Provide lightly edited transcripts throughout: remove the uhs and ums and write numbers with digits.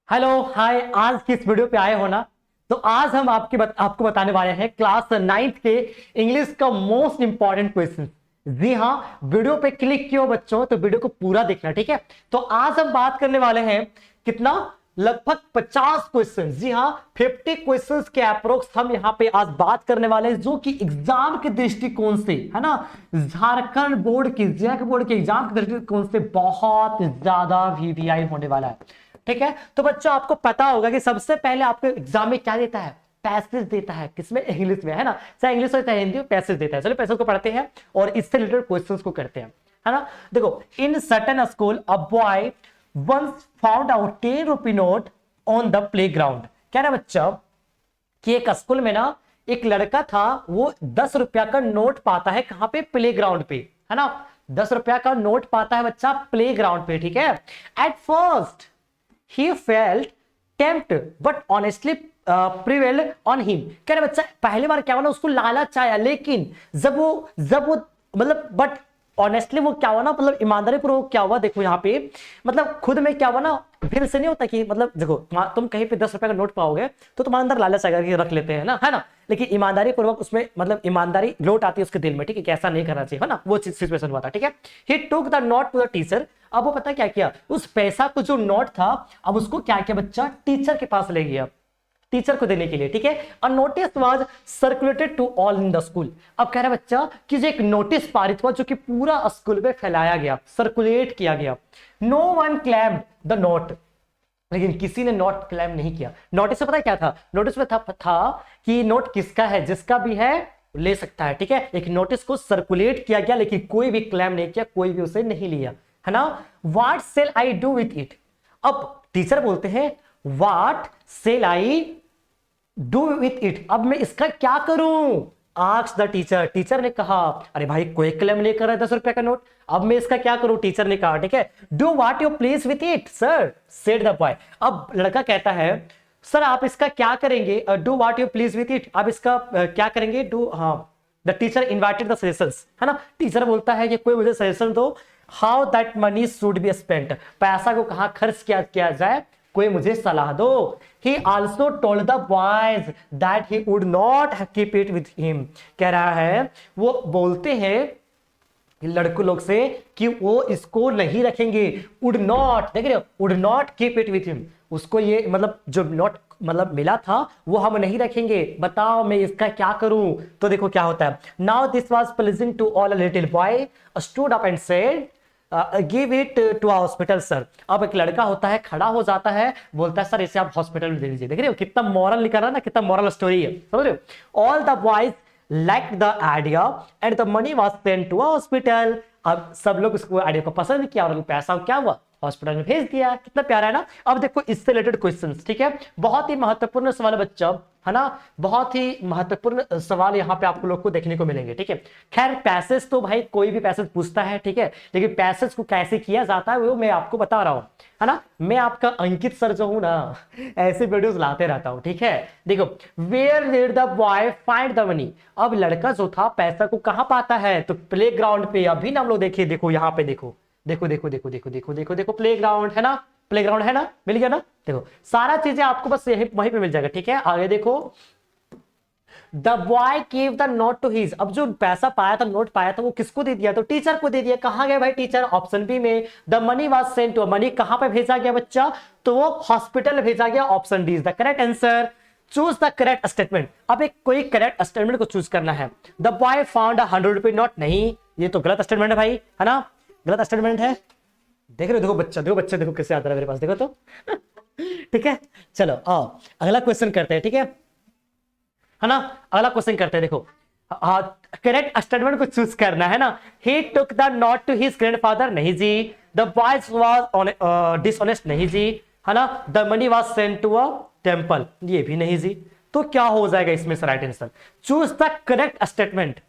Hello hi. आज की इस वीडियो पे आए हो ना, तो आज हम आपको बताने वाले हैं क्लास 9th के इंग्लिश का मोस्ट इंपॉर्टेंट क्वेश्चन। जी हाँ, वीडियो पे क्लिक किया बच्चों तो वीडियो को पूरा देखना, ठीक है। तो आज हम बात करने वाले हैं कितना, लगभग 50 क्वेश्चन। जी हाँ, 50 क्वेश्चंस के अप्रोक्स हम यहाँ पे आज बात करने वाले हैं, जो कि एग्जाम के दृष्टिकोण से है ना, झारखंड बोर्ड की जैक बोर्ड के एग्जाम के दृष्टिकोण से बहुत ज्यादा वीवीआई होने वाला है। ठीक है, तो बच्चों आपको पता होगा कि सबसे पहले आपको एग्जाम में क्या देता है, पैसेज देता है। किसमें? इंग्लिश में, है ना। चाहे इंग्लिश हो चाहे हिंदी हो, पैसेज देता है। चलो पैसेज को पढ़ते हैं और इससे रिलेटेड क्वेश्चंस को करते हैं, है ना। देखो, in certain school a boy once found out 10 rupee note on the playground. क्या ना बच्चा कि एक स्कूल में ना एक लड़का था, वो 10 रुपया का नोट पाता है। कहां पे? प्ले ग्राउंड पे, है ना। 10 रुपया का नोट पाता है बच्चा प्ले ग्राउंड पे, ठीक है। At first he felt tempted but honestly prevailed on him। कह रहे बच्चा पहली बार क्या हुआ ना, उसको लालच आया, लेकिन जब वो मतलब बट ऑनेस्टली वो क्या हुआ ना, मतलब ईमानदारी पूर्वक क्या हुआ, देखो यहाँ पे मतलब खुद में क्या हुआ ना, फिर से नहीं होता कि मतलब देखो तुम कहीं पे 10 रुपए का नोट पाओगे तो तुम्हारे अंदर लालच आएगा कि रख लेते हैं ना, है ना। लेकिन ईमानदारी पूर्वक उसमें मतलब ईमानदारी लोट आती है उसके दिल में, ठीक है, कि ऐसा नहीं करना चाहिए, है ना। वो सिचुएशन हुआ था, ठीक है। He took the note to the teacher. अब वो पता क्या किया, उस पैसा को जो नोट था, अब उसको क्या किया बच्चा, टीचर के पास ले गया, टीचर को देने के लिए, ठीक है। A notice was circulated to all in the school. अब कह रहा है बच्चा कि जो एक नोटिस पारित हुआ, जो कि पूरा स्कूल में फैलाया गया, सर्कुलेट किया गया। No one claimed the note, लेकिन किसी ने नोट क्लेम नहीं किया। नोटिस में पता क्या था, नोटिस में था कि नोट किसका है, जिसका भी है ले सकता है, ठीक है। एक नोटिस को सर्कुलेट किया गया, लेकिन कोई भी क्लेम नहीं किया, कोई भी उसे नहीं लिया, है ना। What shall I do with it. अब टीचर बोलते हैं what shall I do with it, अब मैं इसका क्या करूं। आस्क द टीचर, टीचर ने कहा अरे भाई कोई क्लेम लेकर है 10 रुपए का नोट, अब मैं इसका क्या करूं, टीचर ने कहा, ठीक है। Do what you please with it sir, said the boy. अब लड़का कहता है सर आप इसका क्या करेंगे, do what you please with it, आप इसका क्या करेंगे, डू, हाँ। The teacher invited the suggestions, है ना। टीचर बोलता है कि कोई मुझे सजेशन दो, how that money should be spent, पैसा को कहां खर्च किया जाए, कोई मुझे सलाह दो। He also told the boys that he would not keep it with him। कह रहा है, वो बोलते हैं लड़कों लोग से कि वो इसको नहीं रखेंगे। would not, देख रहे हो, would not keep it with him, उसको ये मतलब जो नोट मतलब मिला था वो हम नहीं रखेंगे, बताओ मैं इसका क्या करूं। तो देखो क्या होता है। Now this was pleasing to all, a little boy stood up and said give it to hospital sir. अब एक लड़का होता है, खड़ा हो जाता है, बोलता है सर इसे आप हॉस्पिटल में दे दीजिए। देख रहे हो कितना मॉरल लिखा रहा है ना, कितना मॉरल स्टोरी है, समझ रहे हो। All the boys like the idea and the money was sent to hospital. अब सब लोग उसको आइडिया को पसंद किया और पैसा क्या हुआ, हॉस्पिटल में भेज दिया। कितना प्यारा है ना। अब देखो इससे रिलेटेड क्वेश्चंस, ठीक है, बहुत ही महत्वपूर्ण सवाल है बच्चा, है ना। बहुत ही महत्वपूर्ण सवाल यहाँ पे आपको लोग को देखने को मिलेंगे, ठीक है। खैर पैसेज तो भाई कोई भी पैसेज पूछता है, ठीक है, लेकिन पैसेज को कैसे किया जाता है वो मैं आपको बता रहा हूं, है ना। मैं आपका अंकित सर जो हूं ना, ऐसे वीडियोस लाते रहता हूं, ठीक है। देखो, where did the boy find the money. अब लड़का जो था पैसा को कहां पाता है, तो प्ले ग्राउंड पे। अभी ना हम लोग देखिए, देखो यहाँ पे देखो, देखो देखो देखो देखो देखो देखो देखो प्ले ग्राउंड है ना, प्ले ग्राउंड है ना, मिल गया ना। देखो सारा चीजें आपको बस यही वहीं पे मिल जाएगा, ठीक है। आगे देखो, the boy give the note to his. अब जो पैसा पाया था, नोट पाया था, वो किसको दे दिया, तो टीचर को दे दिया। कहां गया भाई टीचर, ऑप्शन बी में। The money was sent to, money कहां पे भेजा गया बच्चा, तो वो हॉस्पिटल भेजा गया। Option D is the correct answer. Choose the correct statement. अब एक कोई करेक्ट स्टेटमेंट को चूज करना है। The boy found 100 rupee note, नहीं, ये तो गलत स्टेटमेंट है भाई, है ना, गलत स्टेटमेंट है। देख रहे हो, देखो बच्चा, देखो बच्चा, देखो कैसे आता है मेरे पास, देखो तो ठीक है। चलो आओ अगला क्वेश्चन करते हैं, ठीक है ना। अगला क्वेश्चन करते हैं, देखो करेक्ट स्टेटमेंट को चूज करना है ना। He took the note to his grandfather, नहीं जी। द बॉयज वाज डिसऑनेस्ट, नहीं जी, है ना। The money was sent to a temple, ये भी नहीं जी। तो क्या हो जाएगा इसमें से right answer. Choose the correct statement,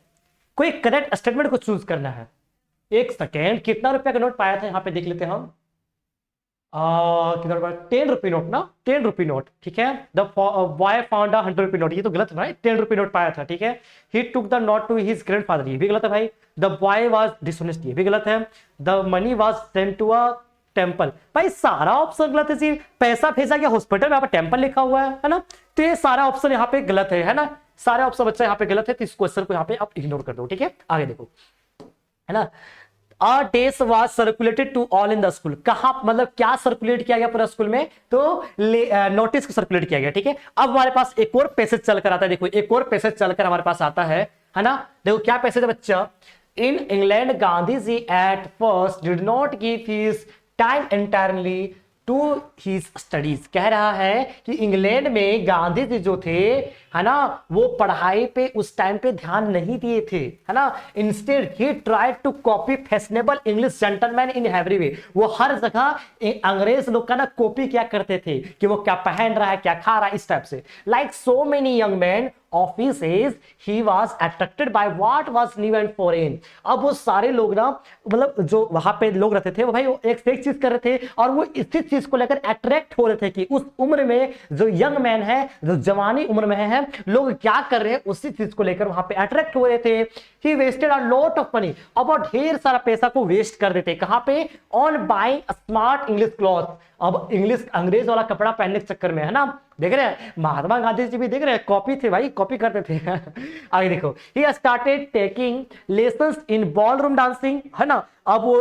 कोई करेक्ट स्टेटमेंट को चूज करना है। एक सेकेंड, कितना रुपया का नोट पाया था यहाँ पे देख लेते हैं हम। कितना रुपया, 10 रुपी नोट ना, 10 रुपी नोट, ठीक है। The boy found 100 rupee note, ये तो गलत है भाई, 10 रुपी नोट पाया था, ठीक है। He took the note to his grandfather, ये भी गलत है भाई। द बॉय वाज डिसऑनेस्ट, ये भी गलत है। The money was sent to a temple. भाई सारा ऑप्शन गलत है जी, पैसा भेजा गया हॉस्पिटल में, यहाँ पे टेम्पल लिखा हुआ है ना, तो ये सारा ऑप्शन यहाँ पे गलत है ना, सारे ऑप्शन बच्चा यहाँ पे गलत है, तो इस क्वेश्चन को यहाँ पे आप इग्नोर कर दो। ठीक है, आगे देखो, है ना। A days was circulated to all in the school, कहा मतलब क्या सर्कुलेट किया गया पूरा स्कूल में, तो नोटिस को सर्कुलेट किया गया। ठीक है, अब हमारे पास एक और पैसेज चलकर आता है, देखो एक और पैसेज चलकर हमारे पास आता है ना, देखो क्या पैसेज है बच्चा। In England Gandhi ji at first did not give his time entirely to his studies, कह रहा है कि इंग्लैंड में गांधी जी जो थे, है ना, वो पढ़ाई पे उस टाइम पे ध्यान नहीं दिए थे, है ना। Instead he tried to copy fashionable English gentleman in every way, वो हर जगह अंग्रेज लोग का ना कॉपी क्या करते थे कि वो क्या पहन रहा है, क्या खा रहा है, इस टाइप से। Like so many young man of his age, he was attracted by what was new and foreign। अब वो सारे लोग ना, मतलब जो वहां पे लोग रहते थे, वो भाई वो एक से एक चीज कर रहे थे, और वो इसी चीज को लेकर अट्रैक्ट हो रहे थे कि उस उम्र में जो यंग मैन है, जो जवानी उम्र में है, लोग क्या कर रहे हैं, उसी चीज को लेकर वहां पे अट्रैक्ट हो रहे थे। He wasted a lot of money, अब वो ढेर सारा पैसा को वेस्ट कर देते, कहां पे, on buying smart English cloth, अब इंग्लिश अंग्रेज वाला कपड़ा पहनने के चक्कर में, है ना। देख रहे हैं महात्मा गांधी जी भी, देख रहे हैं कॉपी थे भाई, कॉपी करते थे। आगे देखो, he started taking lessons in ballroom dancing, है ना, अब वो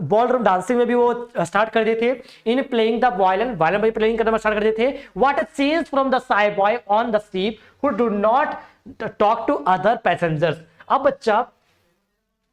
बॉलरूम डांसिंग में भी वो स्टार्ट कर दिए थे। In playing the violin, violin भी प्लेइंग करना स्टार्ट कर दिए थे। What a change from the shy boy on the ship who do not talk to other passengers. अब बच्चा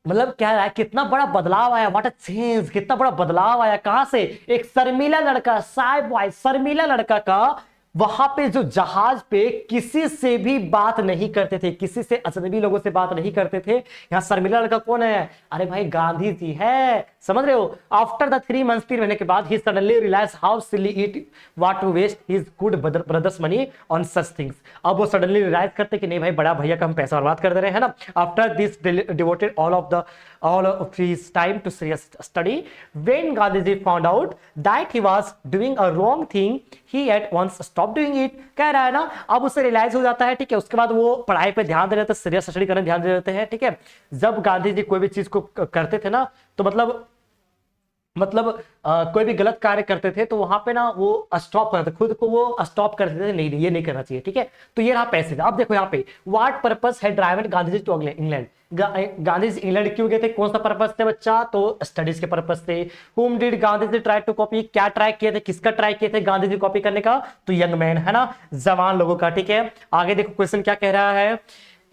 मतलब क्या है, कितना बड़ा बदलाव आया, व्हाट अ चेंज, कितना बड़ा बदलाव आया, कहां से, एक शर्मीला लड़का, साई बॉय, शर्मीला लड़का का वहां पे जो जहाज पे किसी से भी बात नहीं करते थे, किसी से अजनबी लोगों से बात नहीं करते थे। यहां शर्मिला लड़का कौन है, अरे भाई गांधी जी है, समझ रहे हो। आफ्टर द 3 months, 3 महीने के बाद, he suddenly realise how silly it what to waste his good brothers money on such things. अब वो सडनली रियलाइज करते कि नहीं भाई, बड़ा भैया का हम पैसा बर्बाद कर दे रहे हैं ना। After this devoted all of his time to serious study. When Gandhi ji found out that he was doing a wrong thing, he at once stop doing it, कह रहा है ना, अब उससे रियलाइज हो जाता है। ठीक है, उसके बाद वो पढ़ाई पे ध्यान दे रहे थे, सीरियस स्टडी करने ध्यान दे रहे हैं। ठीक है, जब गांधी जी कोई भी चीज को करते थे ना, तो मतलब कोई भी गलत कार्य करते थे, तो वहां पे ना वो स्टॉप करते, खुद को वो स्टॉप कर देते थे, नहीं ये नहीं करना चाहिए। ठीक है, तो ये रहा पैसेज। अब देखो यहाँ पे, व्हाट पर्पस है driven Gandhi ji to England, Gandhi ji England क्यों गए थे, कौन सा पर्पस थे बच्चा, तो स्टडीज के पर्पस थे। Whom did Gandhi ji try to copy, क्या ट्राई किए थे, किसका ट्राई किए थे गांधी जी कॉपी करने का, तो यंग मैन, है ना, जवान लोगों का। ठीक है, आगे देखो क्वेश्चन क्या कह रहा है।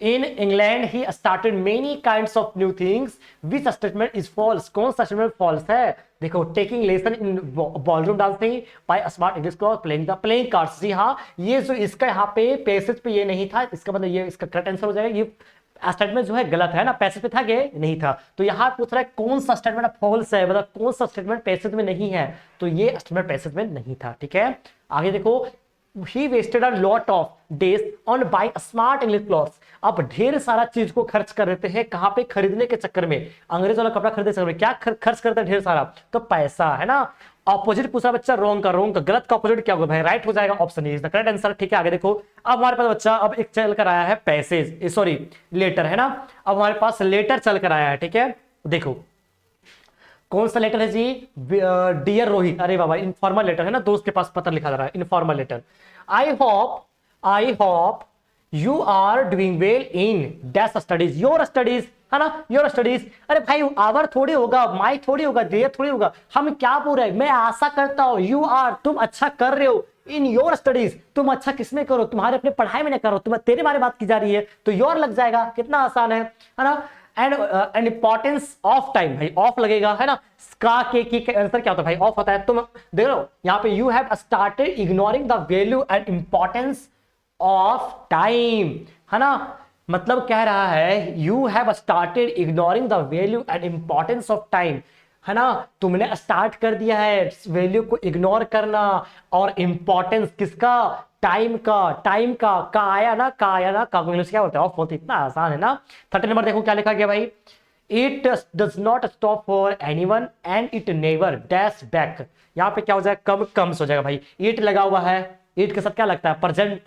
In England, he started many kinds of new things. Which statement is false? कौन सा स्टेटमेंट false है? देखो, taking lesson in ballroom dancing by a smart English class, playing cards। जी हाँ, ये जो इसका यहाँ पे पैसेज पे ये नहीं था, इसका मतलब ये इसका करेक्ट आंसर हो जाएगा। ये स्टेटमेंट जो है गलत है ना, पैसेज पे था कि नहीं था, तो यहाँ पूछ रहा है कौन सा स्टेटमेंट फॉल्स है, मतलब कौन सा स्टेटमेंट पैसेज में नहीं है, तो ये स्टेटमेंट पैसेज में नहीं था। ठीक है, आगे देखो, he wasted a lot of days on buying smart English clothes। अब ढेर सारा चीज को खर्च कर देते हैं, कहां पे, खरीदने के चक्कर में, अंग्रेज वाला कपड़ा खरीदने के चक्कर में क्या खर्च करते हैं, ढेर सारा, तो पैसा, है ना। ऑपोजिट पूछा बच्चा, रॉन्ग का गलत का ऑपोजिट क्या होगा भाई, राइट हो जाएगा, option is the correct answer. ठीक है, आगे देखो, अब हमारे पास बच्चा अब एक चल कर आया है पैसेज, सॉरी लेटर, है ना। अब हमारे पास लेटर चल कर आया है। ठीक है, देखो कौन सा लेटर है जी, डियर रोहित, अरे बाबा इनफॉर्मल लेटर है ना, दोस्त के पास पत्र लिखा जा रहा है, informal letter. I hope you are doing well in dash studies, your studies, है ना, योर स्टडीज। अरे भाई आवर थोड़ी होगा, माई थोड़ी होगा, देयर थोड़ी होगा, हम क्या बोल रहे हैं, मैं आशा करता हूं, यू आर, तुम अच्छा कर रहे हो, इन योर स्टडीज, तुम अच्छा किसमें करो, तुम्हारे अपने पढ़ाई में ना करो, तुम तेरे बारे बात की जा रही है, तो योर लग जाएगा, कितना आसान है ना। एंड इंपॉर्टेंस ऑफ टाइम, भाई ऑफ लगेगा, है ना, का आंसर क्या होता है भाई, ऑफ होता है। तुम देख लो यहाँ पे, you have started ignoring the value and importance of time, है ना, मतलब कह रहा है you have started ignoring the value and importance of time, है ना, तुमने स्टार्ट कर दिया है वैल्यू को इग्नोर करना और इंपॉर्टेंस किसका, टाइम का आया ना, का इंग्लिश क्या बोलते हैं, ऑफ बोलते, इतना आसान है ना। 30 नंबर देखो क्या लिखा गया भाई, it does not stop for anyone and it never dash back. यहाँ पे क्या हो जाएगा, कम्स हो जाएगा भाई, इट लगा हुआ है, इट के साथ क्या लगता है, प्रेजेंट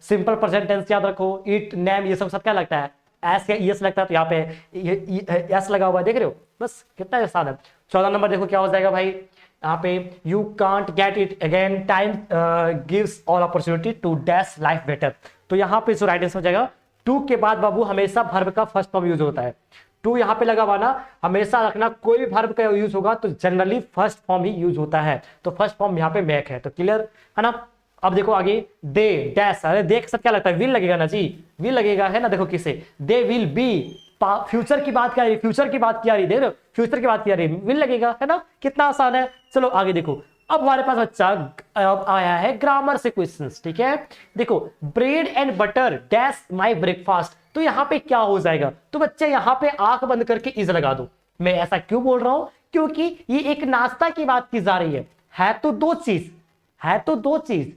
सिंपल प्रेजेंट टेंस याद रखो, इट नेम ये सब साथ क्या लगता है, एस या ईएस लगता है, तो यहाँ पे एस लगा हुआ है, देख रहे हो, बस कितना आसान है। 14 नंबर देखो क्या हो जाएगा भाई, यहाँ पे you can't get it again, time gives all opportunity to dash life better. तो यहाँ पे जो राइट आंसर हो जाएगा, टू के बाद बाबू हमेशा वर्ब का फर्स्ट फॉर्म यूज होता है। टू यहाँ पे लगा हुआ ना, हमेशा रखना, कोई भी वर्ब का यूज होगा तो जनरली फर्स्ट फॉर्म ही यूज होता है, तो फर्स्ट फॉर्म यहाँ पे मेक है, तो क्लियर है ना। अब देखो आगे, दे डैश, अरे देख सब क्या लगता है, विल लगेगा ना जी, विल लगेगा है ना, देखो किसे, दे विल बी, फ्यूचर की बात क्या रही, फ्यूचर की बात क्या रही, देख रहे हो, फ्यूचर की बात क्या रही, विल लगेगा, है ना, कितना आसान है। चलो आगे देखो, अब हमारे पास बच्चा अब आया है ग्रामर से क्वेश्चंस, ठीक है। देखो, bread and butter dash my breakfast, तो यहाँ पे क्या हो जाएगा, तो बच्चे यहाँ पे आंख बंद करके इज लगा दो। मैं ऐसा क्यों बोल रहा हूं, क्योंकि ये एक नाश्ता की बात की जा रही है तो दो चीज, है तो दो चीज,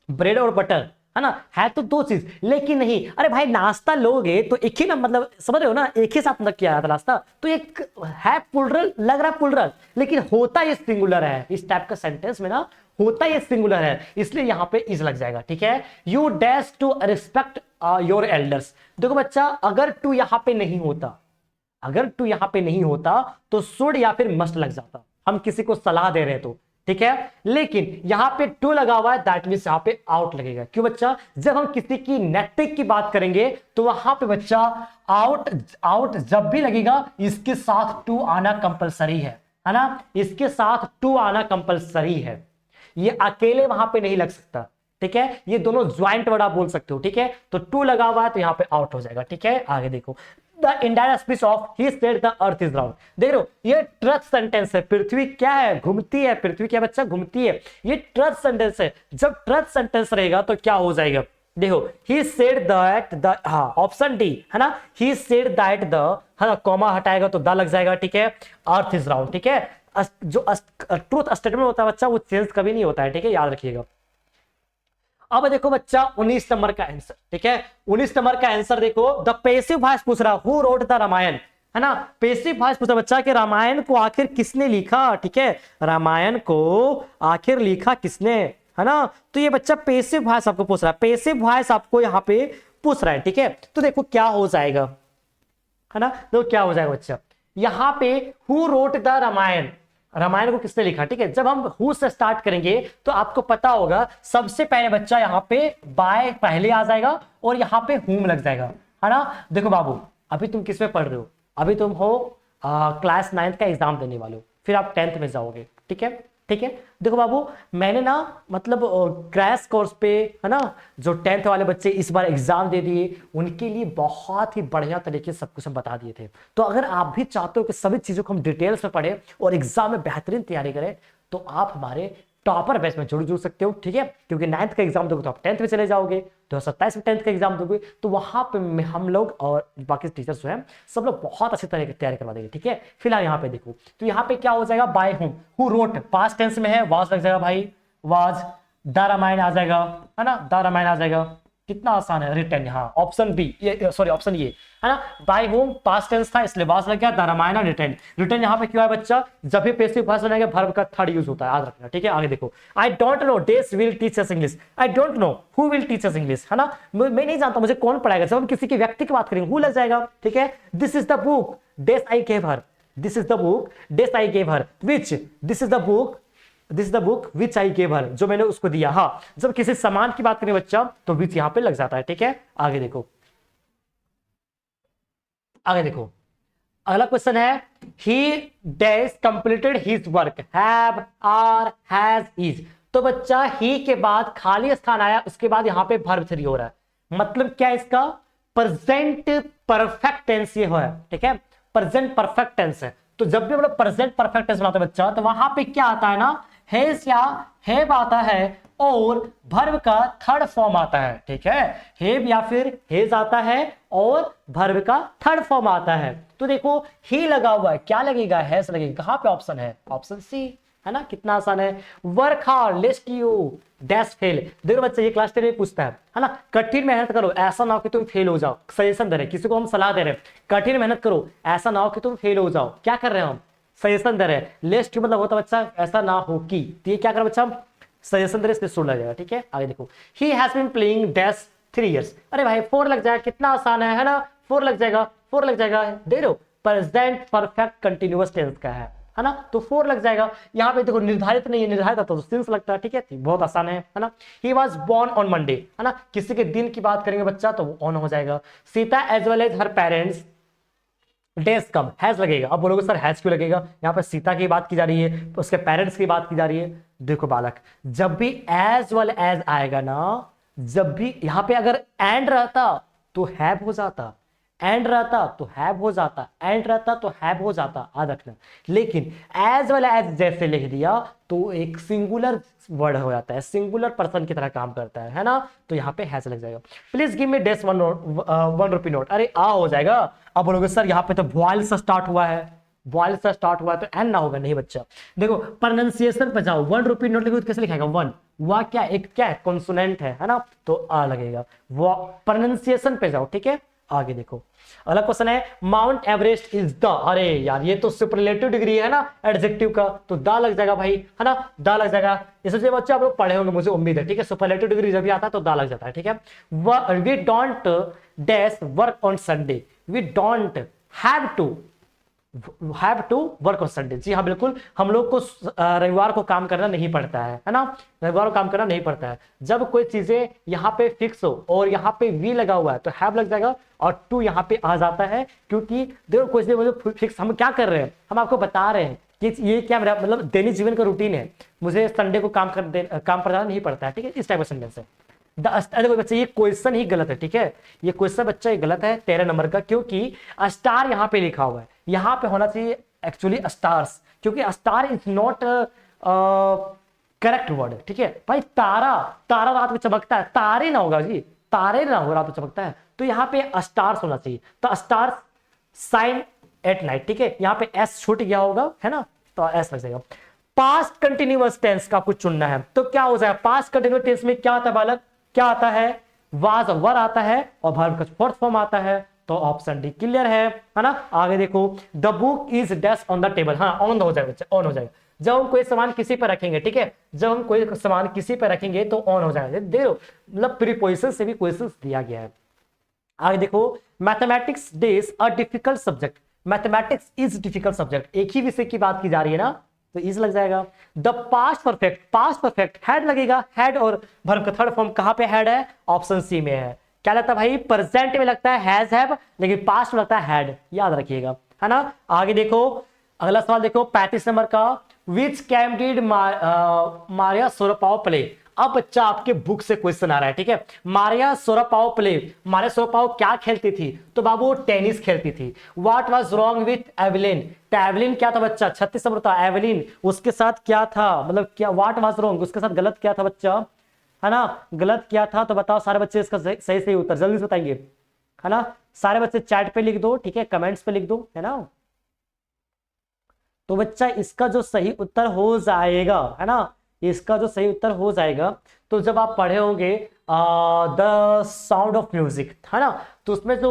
ब्रेड और बटर, है ना, है तो दो चीज, लेकिन नहीं, अरे भाई नाश्ता लोगे तो एक ही ना, मतलब समझ रहे हो ना, एक ही साथ मतलब किया जाता नाश्ता, तो एक है प्लुरल, लग रहा है प्लुरल, लेकिन होता ये सिंगुलर है, इस टाइप का सेंटेंस में ना होता ये सिंगुलर है, इसलिए यहां पे इज लग जाएगा, ठीक है। You dash to respect your elders, देखो बच्चा, अगर टू यहां पे नहीं होता, अगर टू यहां पे नहीं होता तो शुड या फिर मस्ट लग जाता, हम किसी को सलाह दे रहे हैं तो, ठीक है, लेकिन यहां पे टू लगा हुआ है, दैट मींस यहां पे आउट लगेगा। क्यों बच्चा, जब हम किसी की नैतिक की बात करेंगे तो वहां पे बच्चा आउट, आउट जब भी लगेगा इसके साथ टू आना कंपलसरी है ना, इसके साथ टू आना कंपलसरी है, ये अकेले वहां पे नहीं लग सकता, ठीक है, ये दोनों ज्वाइंट वर्ड आप बोल सकते हो, ठीक है, तो टू लगा हुआ है तो यहां पे आउट हो जाएगा, ठीक है। आगे देखो, the indirect speech of he said the earth is round, देख रहे हो ये ट्रथ सेंटेंस है, पृथ्वी क्या है, घूमती है, पृथ्वी क्या बच्चा, घूमती है, ये ट्रथ सेंटेंस है, जब ट्रथ सेंटेंस रहेगा तो क्या हो जाएगा, देखो, ही सेड दैट द, हाँ ऑप्शन डी है ना, ही सेड दैट द, है ना, कॉमा हटाएगा तो द लग जाएगा, ठीक है, अर्थ इज राउंड, ठीक है। जो ट्रूथ स्टेटमेंट होता है बच्चा वो चेंज कभी नहीं होता है, ठीक है, याद रखिएगा। अब देखो बच्चा 19 नंबर का आंसर, ठीक है, 19 नंबर का आंसर देखो, द पैसिव वॉइस पूछ रहा, हु रोट द रामायण, है ना, पैसिव वॉइस पूछ रहा बच्चा कि रामायण को आखिर किसने लिखा, ठीक है, रामायण को आखिर लिखा किसने, है ना, तो ये बच्चा पैसिव वॉइस आपको पूछ रहा है, पैसिव वॉइस आपको यहाँ पे पूछ रहा है, ठीक है, तो देखो क्या हो जाएगा, है ना, तो क्या हो जाएगा बच्चा, यहाँ पे who wrote the Ramayan, Ramayan को किसने लिखा, ठीक है, जब हम हु से स्टार्ट करेंगे तो आपको पता होगा सबसे पहले बच्चा यहाँ पे बाय पहले आ जाएगा और यहाँ पे हुम लग जाएगा, है ना। देखो बाबू, अभी तुम किस में पढ़ रहे हो, अभी तुम हो क्लास 9th का एग्जाम देने वाले हो, फिर आप 10th में जाओगे, ठीक है, ठीक है। देखो बाबू, मैंने ना मतलब क्रैश कोर्स पे, है ना, जो 10th वाले बच्चे इस बार एग्जाम दे दिए उनके लिए बहुत ही बढ़िया तरीके से सब कुछ हम बता दिए थे, तो अगर आप भी चाहते हो कि सभी चीजों को हम डिटेल्स में पढ़े और एग्जाम में बेहतरीन तैयारी करें, तो आप हमारे टॉपर बैच में जरूर जुड़ सकते हो, ठीक है, क्योंकि 9th का एग्जाम दोगे तो आप 10th में चले जाओगे, 2027 में 10th का एग्जाम दोगे तो वहां पे हम लोग और बाकी टीचर्स जो है सब लोग बहुत अच्छी तरह की तैयारी करवा देंगे, ठीक है। फिलहाल यहाँ पे देखो, तो यहाँ पे क्या हो जाएगा, by whom, who wrote past tense में है, वाज लग जाएगा भाई, वाज, द रामायण आ जाएगा, है ना, द रामायण आ जाएगा, कितना आसान है, रिटर्न, हाँ ऑप्शन बी, ये सॉरी ऑप्शन ये है ना, बाय होम पास्ट टेंस था इसलिए वाज लग गया, द रामायण रिटर्न, रिटर्न यहाँ पे क्यों है बच्चा, जब भी पैसिव वॉइस बनाएंगे वर्ब का थर्ड यूज होता है, याद रखना, ठीक है। आगे देखो, I don't know this will teach us English, I don't know who will teach us English, है ना, मैं नहीं जानता मुझे कौन पढ़ाएगा, जब हम किसी के व्यक्ति की बात करेंगे हु लग जाएगा, ठीक है। This is the book this I gave her, this is the book this I gave her, which, this is the book, this is the book which I gave her, जो मैंने उसको दिया, हाँ जब किसी सामान की बात करें बच्चा तो विच यहां पे लग जाता है, ठीक है। आगे देखो, आगे देखो, अगला क्वेश्चन है, he dash completed his work, have, are, has, is, तो बच्चा ही के बाद खाली स्थान आया, उसके बाद यहां पे वर्ब 3 हो रहा है, मतलब क्या इसका, प्रेजेंट परफेक्ट टेंस ये है, ठीक है, प्रेजेंट परफेक्ट टेंस है, तो जब भी हम लोग प्रेजेंट परफेक्ट टेंस बनाते हैं बच्चा तो वहां पे क्या आता है ना, हैज या हैव आता है और वर्ब का थर्ड फॉर्म आता है, ठीक है, हैव या फिर हैज आता है और वर्ब का थर्ड फॉर्म आता है, तो देखो ही लगा हुआ है, क्या लगेगा, हैज लगेगा, कहां पे ऑप्शन है, ऑप्शन सी, है ना, कितना आसान है, work hard लेस्ट you dash fail, देखो बच्चे ये क्लास 10 में पूछता है ना, कठिन मेहनत करो ऐसा ना हो कि तुम फेल हो जाओ, सजेशन दे रहे, किसी को हम सलाह दे रहे हैं, कठिन मेहनत करो ऐसा ना हो कि तुम फेल हो जाओ, क्या कर रहे हैं हम, सजेशन दे रहे हैं, लेस्ट यू मतलब होता बच्चा ऐसा ना हो कि, तो ये क्या कर बच्चा, सजेशन दे रहे, इसलिए सुन लग जाएगा, ठीक है। आगे देखो, he has been playing dash 3 years, अरे भाई 4 लग जाएगा, कितना आसान है ना, 4 लग जाएगा, 4 लग जाएगा, दे रहे हो, प्रेजेंट परफेक्ट कंटिन्यूअस टेंस का है है ना, तो 4 लग जाएगा। यहाँ पे देखो निर्धारित नहीं है, निर्धारित तो सिंस लगता है, ठीक है, बहुत आसान है ना। He was born on Monday, है ना, किसी के दिन की बात करेंगे बच्चा तो वो ऑन हो जाएगा। Sita as well as her parents days come, has लगेगा। अब बोलोगे सर हैज क्यों लगेगा, यहाँ पर सीता की बात की जा रही है, उसके पेरेंट्स की बात की जा रही है। देखो बालक, जब भी एज वेल एज आएगा ना, जब भी यहाँ पे अगर एंड रहता तो हैव हो जाता, एंड रहता तो हैव हो जाता, एंड रहता तो हैव हो जाता, याद रखना। लेकिन एज वेल एज जैसे लिख दिया तो एक सिंगुलर वर्ड हो जाता है, सिंगुलर पर्सन की तरह काम करता है ना, तो यहाँ पे हैज लग जाएगा। Please give me this 1 rupee note, अरे आ हो जाएगा। अब बोलोगे सर यहाँ पे तो वॉइल से स्टार्ट हुआ है, वॉइल से स्टार्ट हुआ है तो एन ना होगा, नहीं बच्चा। देखो प्रोनाउंसिएशन पे जाओ, 1 रुपी नोट लिखो तो कैसे लिखाएगा, 1 वाह क्या एक क्या है कॉन्सोनेंट है ना, तो आ लगेगा। वो प्रोनाउंसिएशन पे जाओ, ठीक है। आगे देखो अगला क्वेश्चन है माउंट एवरेस्ट इज द, अरे यार ये तो सुपरलेटिव डिग्री है ना एडजेक्टिव का, तो दा लग जाएगा भाई, है ना, दा लग जाएगा। ये सबसे बच्चे आप लोग पढ़े होंगे मुझे उम्मीद है, ठीक है। सुपरलेटिव डिग्री जब भी आता है तो दा लग जाता है, ठीक है। We don't dash work on Sunday, we don't have to work on Sunday, जी हाँ बिल्कुल, हम लोग को रविवार को काम करना नहीं पड़ता है ना, रविवार को काम करना नहीं पड़ता है। जब कोई चीजें यहाँ पे फिक्स हो और यहाँ पे वी लगा हुआ है तो हैव लग जाएगा और टू यहाँ पे आ जाता है, क्योंकि देखो कोई चीजें फिक्स हम क्या कर रहे हैं, हम आपको बता रहे हैं कि ये क्या मेरा मतलब दैनिक जीवन का रूटीन है, मुझे संडे को काम करना नहीं पड़ता है, ठीक है, इस टाइप का सेंटेंस है। देखो बच्चे ये क्वेश्चन ही गलत है, ठीक है, ये क्वेश्चन बच्चा ये गलत है 13 नंबर का, क्योंकि स्टार यहाँ पे लिखा हुआ है, यहाँ पे होना चाहिए एक्चुअली स्टार्स, क्योंकि star is not correct word, ठीक है भाई। तारा, तारा रात में चमकता है, तारे ना होगा जी, तारे ना होगा रात में चमकता है, तो यहाँ पे स्टार्स होना चाहिए, तो स्टार्स साइन एट नाइट, ठीक है। यहाँ पे एस छूट गया होगा, है ना, तो एस लग जाएगा। पास्ट कंटिन्यूअस टेंस का कुछ चुनना है, तो क्या हो जाएगा, पास्ट कंटिन्यूअस टेंस में क्या आता है बालक, क्या आता है, वाज वर आता है और वर्ब का फोर्थ फॉर्म आता है, तो ऑप्शन डी क्लियर है ना। आगे देखो the book is dash on the table, हाँ ऑन हो जाएगा बच्चा, ऑन हो जाएगा। जब हम कोई सामान किसी पर रखेंगे, ठीक है, जब हम कोई सामान किसी पर रखेंगे तो ऑन हो जाएगा, देखो मतलब प्रीपोजिशन से भी क्वेश्चन दिया गया है। आगे देखो mathematics days a difficult subject, mathematics is difficult subject, एक ही विषय की बात की जा रही है ना, तो इज लग जाएगा। द पास्ट परफेक्ट हैड लगेगा, हैड और वर्ब का थर्ड फॉर्म कहां पे हैड है, ऑप्शन सी में है। क्या लगता है भाई, प्रेजेंट में लगता है हैज हैव, लेकिन पास्ट में लगता है हैड, याद रखिएगा, है ना। आगे देखो अगला सवाल देखो 35 नंबर का, विच कैम डिड मारिया सोरापाव प्ले। अब बच्चा आपके बुक से क्वेश्चन आ रहा है, ठीक है। मारिया सोरापाव प्ले, मारिया सोरापाव क्या खेलती थी, तो बाबू टेनिस खेलती थी। What was wrong with Evelyn, तो एवलिन क्या था बच्चा, 36 नंबर था, एवलिन उसके साथ क्या था, मतलब क्या व्हाट वाज रॉन्ग, उसके साथ गलत क्या था बच्चा, है ना, गलत क्या था, तो बताओ सारे बच्चे इसका सही सही उत्तर जल्दी से बताएंगे, है ना। सारे बच्चे चैट पे लिख दो, ठीक है, कमेंट्स पे लिख दो, है ना। तो बच्चा इसका जो सही उत्तर हो जाएगा, है ना, इसका जो सही उत्तर हो जाएगा, तो जब आप पढ़े होंगे द साउंड ऑफ म्यूजिक, है ना, तो उसमें जो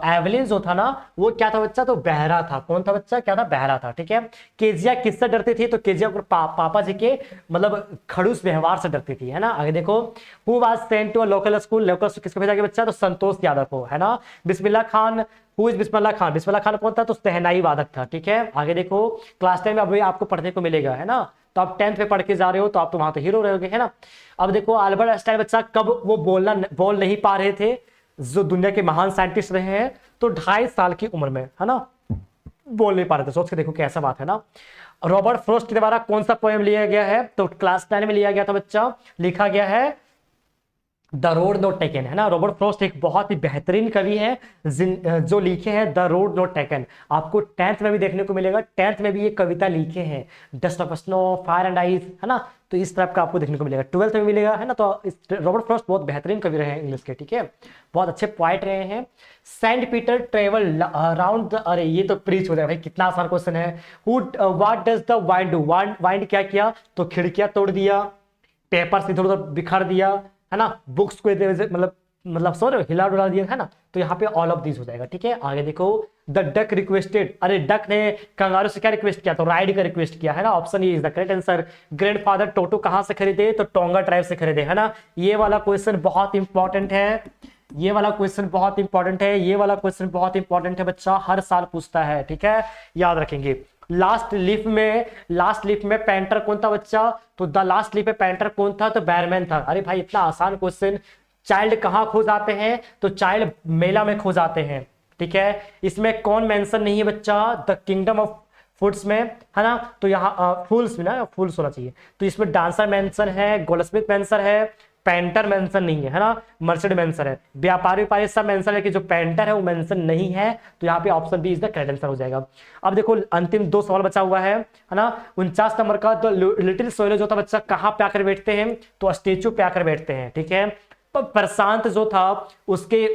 एवलिन जो था ना वो क्या था बच्चा, तो बहरा था। कौन था बच्चा, क्या था, बहरा था, ठीक है। केजिया किससे डरती थी, तो केजिया को पापा जी के मतलब खड़ूस व्यवहार से डरती थी, है ना। आगे देखो who was sent to a local school, local school किसको भेजा गया बच्चा, तो संतोष यादव को, है ना। बिस्मिल्लाह खान, हु इज बिस्मिल्लाह खान, बिस्मिल्लाह खान कौन था, तो सहनाई वादक था, ठीक है। आगे देखो क्लास 10 में अभी आपको पढ़ने को मिलेगा, है ना, तो आप 10th में पढ़ के जा रहे हो तो आप तो वहां तो हीरो रहोगे, है ना। अब देखो अल्बर्ट आइंस्टाइन बच्चा कब वो बोल नहीं पा रहे थे, जो दुनिया के महान साइंटिस्ट रहे हैं, तो 2.5 साल की उम्र में, है ना, बोल नहीं पा रहे थे। सोच के देखो कैसा बात है ना। रॉबर्ट फ्रॉस्ट के द्वारा कौन सा पोएम लिया गया है, तो क्लास 10 में लिया गया था बच्चा, लिखा गया है द रोड नॉट टेकन, है ना। रॉबर्ट फ्रॉस्ट एक बहुत ही बेहतरीन कवि है जो लिखे हैं द रोड नॉट टेकन, आपको 10th में भी देखने को मिलेगा, 10th में भी ये कविता लिखे हैं, dust of snow, fire and ice, है ना, तो इस तरह का आपको देखने को मिलेगा। 12th में मिलेगा, है ना। तो रॉबर्ट फ्रॉस्ट बहुत बेहतरीन कवि रहे हैं इंग्लिश के, ठीक है, बहुत अच्छे पोएट रहे हैं। Saint Peter travel around the, अरे ये तो प्रीच हो जाएगा भाई, कितना आसान क्वेश्चन है। What does the wind do, wind क्या किया, तो खिड़कियां तोड़ दिया, पेपर इधर उधर बिखर दिया, है ना, बुक्स को मतलब सो रहे हिला डुला दिया, है ना, तो यहाँ पे ऑल ऑफ दिस हो जाएगा, ठीक है। आगे देखो द डक रिक्वेस्टेड, अरे डक ने कंगारू से क्या रिक्वेस्ट किया, तो राइड का रिक्वेस्ट किया, है ना, option A is the correct answer. Grandfather टोटो कहां से खरीदे, तो टोंगा ट्राइब से खरीदे, है ना। ये वाला क्वेश्चन बहुत इंपॉर्टेंट है, ये वाला क्वेश्चन बहुत इंपॉर्टेंट है, ये वाला क्वेश्चन बहुत इंपॉर्टेंट है बच्चा, हर साल पूछता है, ठीक है, याद रखेंगे। लास्ट लीफ में पेंटर कौन था बच्चा? तो द लास्ट लीफ में पेंटर कौन था? तो बैरमैन था। अरे भाई इतना आसान क्वेश्चन। चाइल्ड कहाँ खो जाते हैं? तो चाइल्ड मेला में खो जाते हैं, ठीक है। इसमें कौन मेंशन नहीं है बच्चा? द किंगडम ऑफ फूड्स में, है ना। तो यहाँ फूल्स में ना, फूल्स होना चाहिए। तो इसमें डांसर मेंशन है, गोल्डस्मिथ मेंशन है, पेंटर मेंशन नहीं है, है ना। मर्चेंट मेंशन है, व्यापारी सब मेंशन है, कि जो पेंटर है वो मेंशन नहीं है। तो यहाँ पे option B is the correct answer हो जाएगा। अब देखो अंतिम 2 सवाल बचा हुआ है ना। 49 नंबर का, तो लिटिल सोइलर जो था बच्चा कहाँ पे आकर बैठते हैं? तो स्टेचू पे आकर बैठते हैं, ठीक है। प्रशांत जो था उसके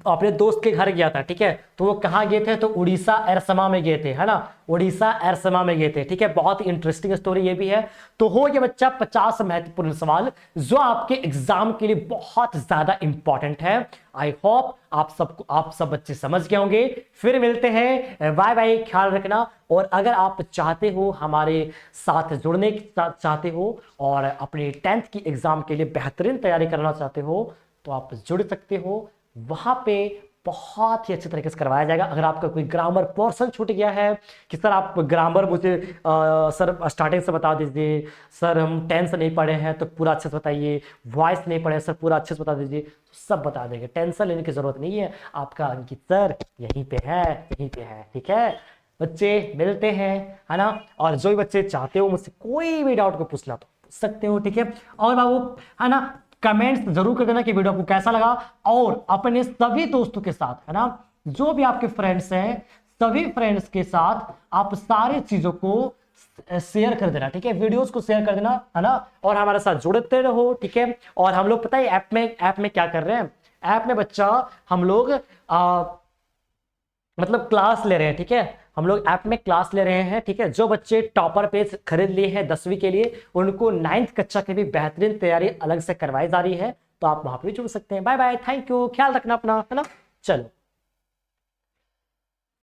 अपने दोस्त के घर गया था, ठीक है। तो वो कहाँ गए थे? तो उड़ीसा एरसमा में गए थे, है ना। उड़ीसा एरसमा में गए थे, ठीक है। बहुत ही इंटरेस्टिंग स्टोरी ये भी है। तो हो गया बच्चा 50 महत्वपूर्ण सवाल जो आपके एग्जाम के लिए बहुत ज्यादा इंपॉर्टेंट है। आई होप आप सब बच्चे समझ गए होंगे। फिर मिलते हैं, बाय बाय, ख्याल रखना। और अगर आप चाहते हो हमारे साथ जुड़ने चाहते हो और अपने 10th की एग्जाम के लिए बेहतरीन तैयारी करना चाहते हो, तो आप जुड़ सकते हो। वहां पे बहुत ही अच्छे तरीके से करवाया जाएगा। अगर आपका कोई ग्रामर पोर्शन छूट गया है कि सर आप ग्रामर मुझे सर स्टार्टिंग से बता दीजिए, सर हम 10 से नहीं पढ़े हैं तो पूरा अच्छे से बताइए, वॉइस नहीं पढ़े सर पूरा अच्छे से बता दीजिए, तो सब बता देंगे। टेंशन लेने की जरूरत नहीं है। आपका अंकित सर यहीं पे है, यहीं पे है, ठीक है। बच्चे मिलते हैं, है ना। और जो भी बच्चे चाहते हो मुझसे कोई भी डाउट को पूछना तो पूछ सकते हो, ठीक है। और बाबू, है ना, कमेंट्स जरूर कर देना कि वीडियो आपको कैसा लगा। और अपने सभी दोस्तों के साथ, है ना, जो भी आपके फ्रेंड्स हैं, सभी फ्रेंड्स के साथ आप सारी चीजों को शेयर कर देना, ठीक है। वीडियोस को शेयर कर देना, है ना। और हमारे साथ जुड़ते रहो, ठीक है। और हम लोग पता है ऐप में क्या कर रहे हैं? ऐप में बच्चा हम लोग मतलब क्लास ले रहे हैं, ठीक है। हम लोग ऐप में क्लास ले रहे हैं, ठीक है। जो बच्चे टॉपर पेज खरीद लिए हैं 10वीं के लिए, उनको 9th कक्षा की भी बेहतरीन तैयारी अलग से करवाई जा रही है। तो आप वहां पे भी जुड़ सकते हैं। बाय बाय, थैंक यू, ख्याल रखना अपना, है ना। चलो।